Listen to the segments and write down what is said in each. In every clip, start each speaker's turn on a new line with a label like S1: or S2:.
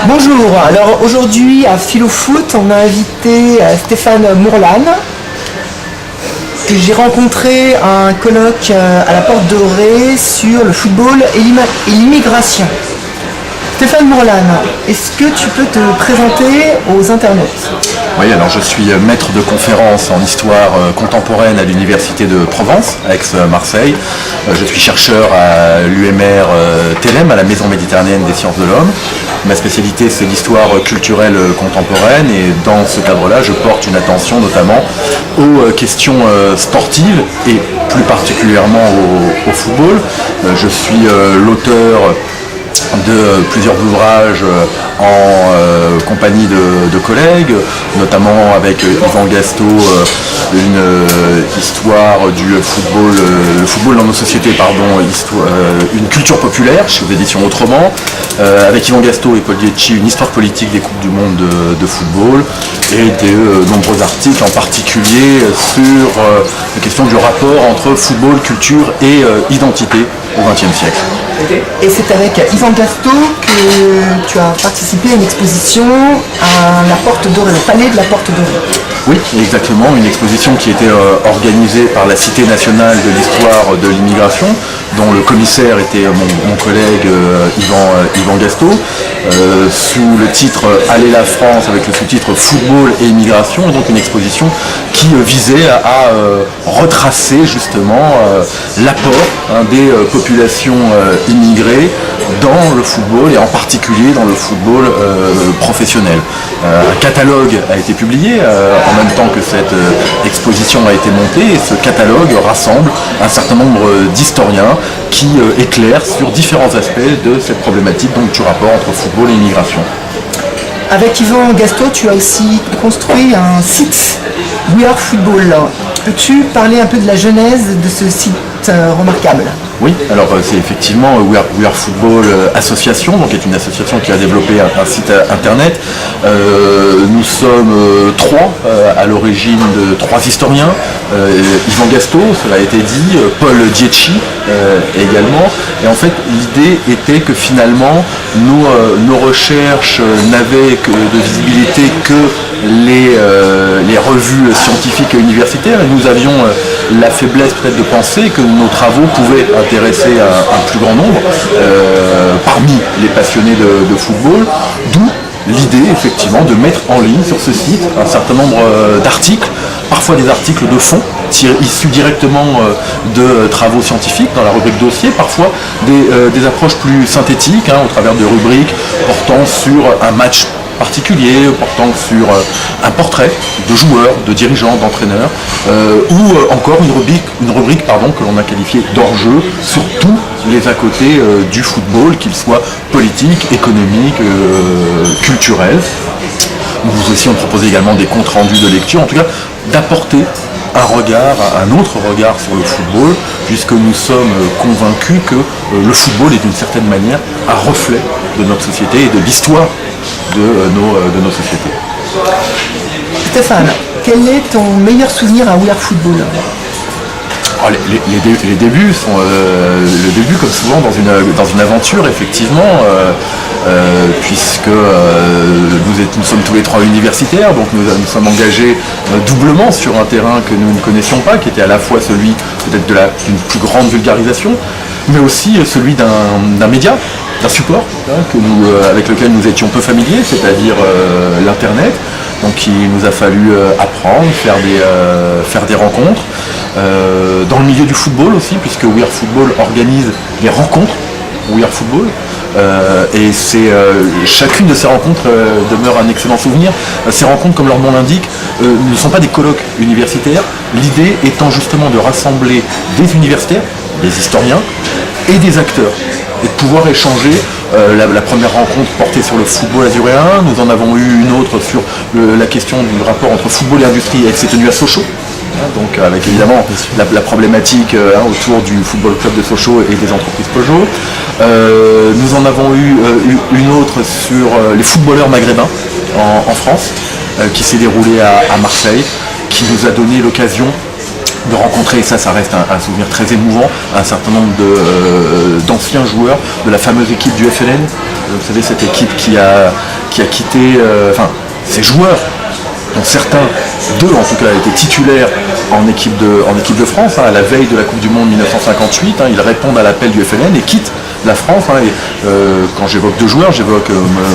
S1: Bonjour, alors aujourd'hui à Philofoot, on a invité Stéphane Mourlan, que j'ai rencontré à un colloque à la Porte Dorée sur le football et l'immigration. Stéphane Mourlan, est-ce que tu peux te présenter aux internautes ?
S2: Oui, alors je suis maître de conférence en histoire contemporaine à l'Université de Provence, Aix-Marseille. Je suis chercheur à l'UMR TELEM, à la Maison méditerranéenne des sciences de l'homme. Ma spécialité, c'est l'histoire culturelle contemporaine et dans ce cadre-là, je porte une attention notamment aux questions sportives et plus particulièrement au football. Je suis l'auteur de plusieurs ouvrages en compagnie de collègues, notamment avec Yvan Gastaud, une histoire du football, le football dans nos sociétés, une culture populaire chez les éditions Autrement, avec Yvan Gastaud et Paul Dietschi, une histoire politique des Coupes du Monde de football, et de nombreux articles en particulier sur la question du rapport entre football, culture et identité au XXe siècle.
S1: Et c'est avec Yvan Gastaud que tu as participé à une exposition à la Porte Dorée, le palais de la Porte Dorée.
S2: Oui, exactement, une exposition qui était organisée par la Cité nationale de l'histoire de l'immigration, dont le commissaire était mon collègue Yvan Gastaud, sous le titre « Allez la France » avec le sous-titre « Football et immigration », et donc une exposition qui visait à retracer justement l'apport des populations immigrées dans le football et en particulier dans le football professionnel. Un catalogue a été publié en même temps que cette exposition a été montée, et ce catalogue rassemble un certain nombre d'historiens qui éclairent sur différents aspects de cette problématique donc, du rapport entre football et immigration.
S1: Avec Yvan Gastaud, tu as aussi construit un site We Are Football. Peux-tu parler un peu de la genèse de ce site remarquable ?
S2: Oui, alors c'est effectivement We Are Football Association, donc est une association qui a développé un site internet. Nous sommes trois à l'origine de trois historiens, Yvan Gastaud, cela a été dit, Paul Dietschi également. Et en fait, l'idée était que finalement, nos recherches n'avaient que de visibilité que les revues scientifiques et universitaires, et nous avions la faiblesse peut-être de penser que nos travaux pouvaient intéresser un plus grand nombre parmi les passionnés de football, d'où l'idée effectivement de mettre en ligne sur ce site un certain nombre d'articles, parfois des articles de fond issus directement de travaux scientifiques dans la rubrique dossier, parfois des approches plus synthétiques au travers de rubriques portant sur un match particulier, portant sur un portrait de joueurs, de dirigeants, d'entraîneurs, ou encore une rubrique que l'on a qualifiée d'hors-jeu sur tous les à côté du football, qu'il soit politique, économique, culturel. Nous aussi on proposait également des comptes rendus de lecture, en tout cas d'apporter un autre regard sur le football, puisque nous sommes convaincus que le football est d'une certaine manière un reflet de notre société et de l'histoire de nos sociétés.
S1: Stéphane, quel est ton meilleur souvenir à We Are Football ?
S2: Les débuts sont le début comme souvent dans une aventure effectivement, puisque nous sommes tous les trois universitaires, donc nous sommes engagés doublement sur un terrain que nous ne connaissions pas, qui était à la fois celui peut-être d'une plus grande vulgarisation, mais aussi celui d'un média, d'un support avec lequel nous étions peu familiers, c'est-à-dire l'Internet. Donc il nous a fallu apprendre, faire des rencontres. Dans le milieu du football aussi, puisque We Are Football organise des rencontres We Are Football. Et chacune de ces rencontres demeure un excellent souvenir. Ces rencontres, comme leur nom l'indique, ne sont pas des colloques universitaires. L'idée étant justement de rassembler des universitaires, des historiens et des acteurs, et de pouvoir échanger. La première rencontre portait sur le football azuréen, nous en avons eu une autre sur la question du rapport entre football et industrie, et elle s'est tenue à Sochaux, donc avec évidemment la problématique autour du football club de Sochaux et des entreprises Peugeot. Nous en avons eu une autre sur les footballeurs maghrébins en France, qui s'est déroulée à Marseille, qui nous a donné l'occasion de rencontrer, et ça reste un souvenir très émouvant, un certain nombre d'anciens joueurs de la fameuse équipe du FLN. Vous savez, cette équipe qui a quitté, ces joueurs, dont certains, deux en tout cas, étaient titulaires en équipe de France, à la veille de la Coupe du Monde 1958, ils répondent à l'appel du FLN et quittent la France. Quand j'évoque deux joueurs, j'évoque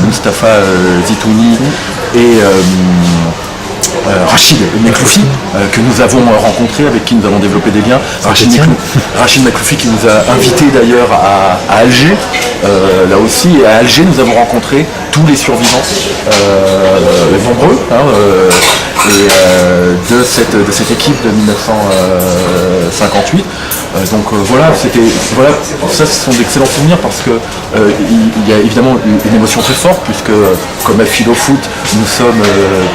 S2: Mustapha Zitouni et Rachid Mekloufi, que nous avons rencontré, avec qui nous avons développé des liens. Rachid Mekloufi qui nous a invités d'ailleurs à Alger, là aussi, et à Alger nous avons rencontré tous les survivants, nombreux, de cette équipe de 1958. Ça ce sont d'excellents souvenirs parce que il y a évidemment une émotion très forte puisque comme à Philo Foot nous sommes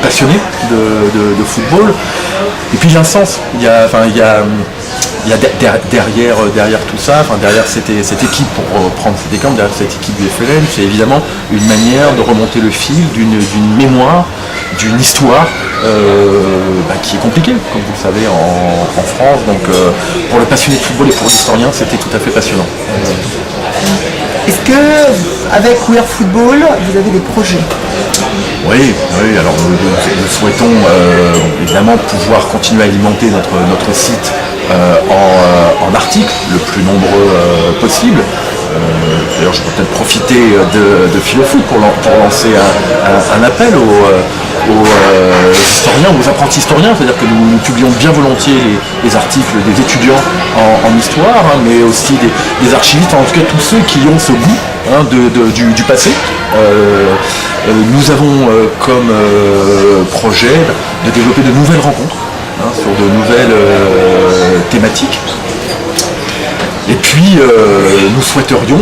S2: passionnés de football, et puis il y a un sens, il y a derrière tout ça, derrière cette équipe, pour reprendre cet exemple, derrière cette équipe du FLN, c'est évidemment une manière de remonter le fil d'une mémoire, d'une histoire qui est compliquée, comme vous le savez, en France. Donc pour le passionné de football et pour l'historien, c'était tout à fait passionnant.
S1: Est-ce que, avec We Are Football, vous avez des projets?
S2: Oui, alors nous souhaitons évidemment pouvoir continuer à alimenter notre site en articles le plus nombreux possible. D'ailleurs, je peux peut-être profiter de Philofoot pour lancer un appel aux historiens, aux apprentis historiens, c'est-à-dire que nous publions bien volontiers les articles des étudiants en histoire, mais aussi des archivistes, en tout cas tous ceux qui ont ce goût du passé. Nous avons comme projet de développer de nouvelles rencontres sur de nouvelles thématiques. Et puis nous souhaiterions,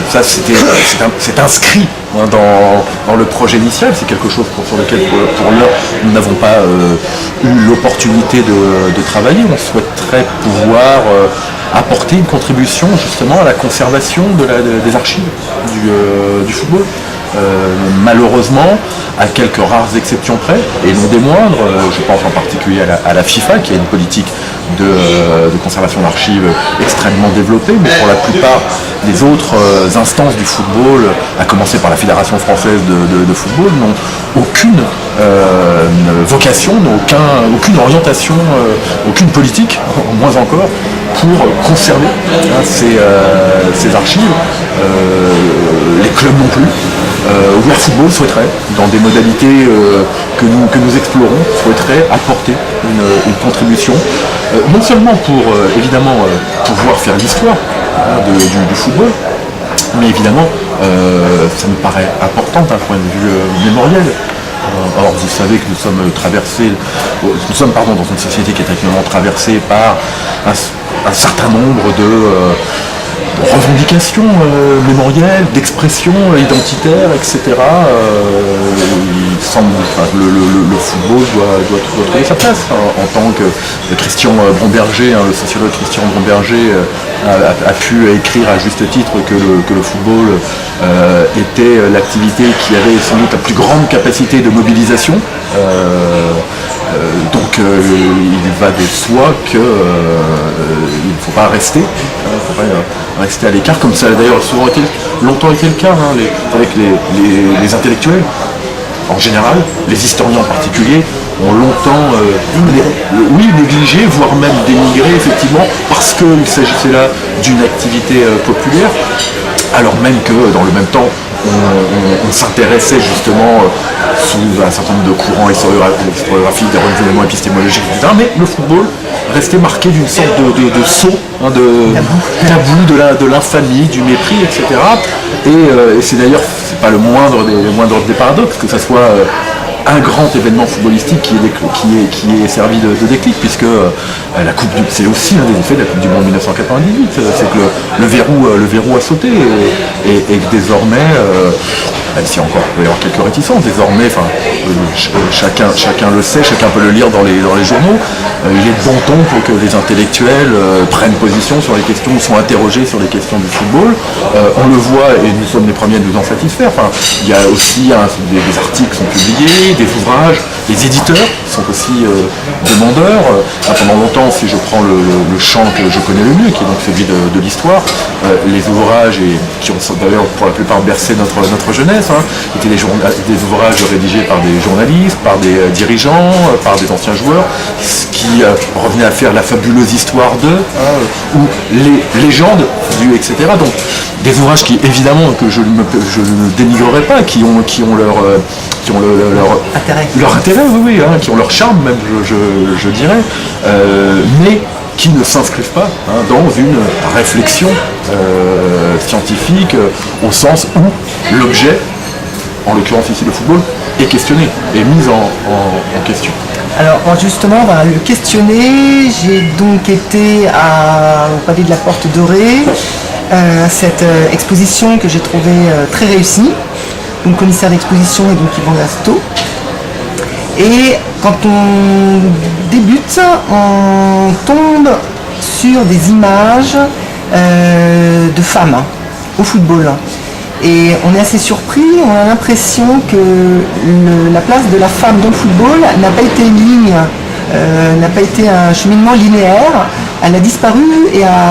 S2: ça c'est inscrit dans le projet initial, c'est quelque chose sur lequel pour l'heure nous n'avons pas eu l'opportunité de travailler. On souhaiterait pouvoir apporter une contribution justement à la conservation des archives du football. Malheureusement, à quelques rares exceptions près, et non des moindres, je pense en particulier à la FIFA qui a une politique de conservation d'archives extrêmement développée, mais pour la plupart des autres instances du football, à commencer par la Fédération française de football, n'ont aucune vocation, n'ont aucune orientation, aucune politique, moins encore, pour conserver ces archives. Les clubs non plus. We Are Football souhaiterait, dans des modalités que nous explorons, souhaiterait apporter une contribution, non seulement pour évidemment pouvoir faire l'histoire du football, mais évidemment ça me paraît important d'un point de vue mémoriel. Or, vous savez que nous sommes dans une société qui est actuellement traversée par un certain nombre de revendications mémorielles, d'expressions identitaires, etc. Il semble que le football doit trouver sa place. En tant que Christian Bromberger, le sociologue Christian Bromberger a pu écrire à juste titre que le football était l'activité qui avait sans doute la plus grande capacité de mobilisation. Donc il va de soi qu'il ne faut pas rester à l'écart, comme ça a d'ailleurs souvent longtemps été le cas avec les intellectuels en général, les historiens en particulier, ont longtemps négligé, voire même dénigré effectivement, parce qu'il s'agissait là d'une activité populaire, alors même que dans le même temps on s'intéressait justement sous un certain nombre de courants historiographiques, des renouvellements épistémologiques, etc. Mais le football restait marqué d'une sorte de sceau, tabou de l'infamie, du mépris, etc. Et c'est d'ailleurs, c'est pas le moindre des paradoxes, que ça soit un grand événement footballistique qui est servi de déclic, puisque la Coupe du c'est aussi un des effets de la Coupe du Monde 1998, c'est que le verrou a sauté et que désormais, même si encore il peut y avoir quelques réticences, désormais, chacun le sait, chacun peut le lire dans les journaux, il est de bon ton pour que les intellectuels prennent position sur les questions, sont interrogés sur les questions du football. On le voit et nous sommes les premiers à nous en satisfaire. Il y a aussi des articles qui sont publiés, des ouvrages, les éditeurs sont aussi demandeurs. Pendant longtemps, si je prends le champ que je connais le mieux, qui est donc celui de l'histoire, les ouvrages, et qui ont d'ailleurs pour la plupart bercé notre jeunesse, étaient des ouvrages rédigés par des journalistes, par des dirigeants, par des anciens joueurs, qui revenaient à faire la fabuleuse histoire d'eux, ou les légendes du, etc. Donc des ouvrages qui évidemment que je ne dénigrerai pas, qui ont leur intérêt, oui, qui ont leur charme même, je dirais, mais qui ne s'inscrivent pas dans une réflexion scientifique au sens où l'objet, en l'occurrence ici le football, est questionné, est mis en question.
S1: Alors justement, on va le questionner. J'ai donc été au Palais de la Porte Dorée, cette exposition que j'ai trouvée très réussie. Donc commissaire d'exposition est donc Yvan Gasto. Et quand on débute, on tombe sur des images de femmes au football. Et on est assez surpris, on a l'impression que la place de la femme dans le football n'a pas été une ligne, n'a pas été un cheminement linéaire, elle a disparu et a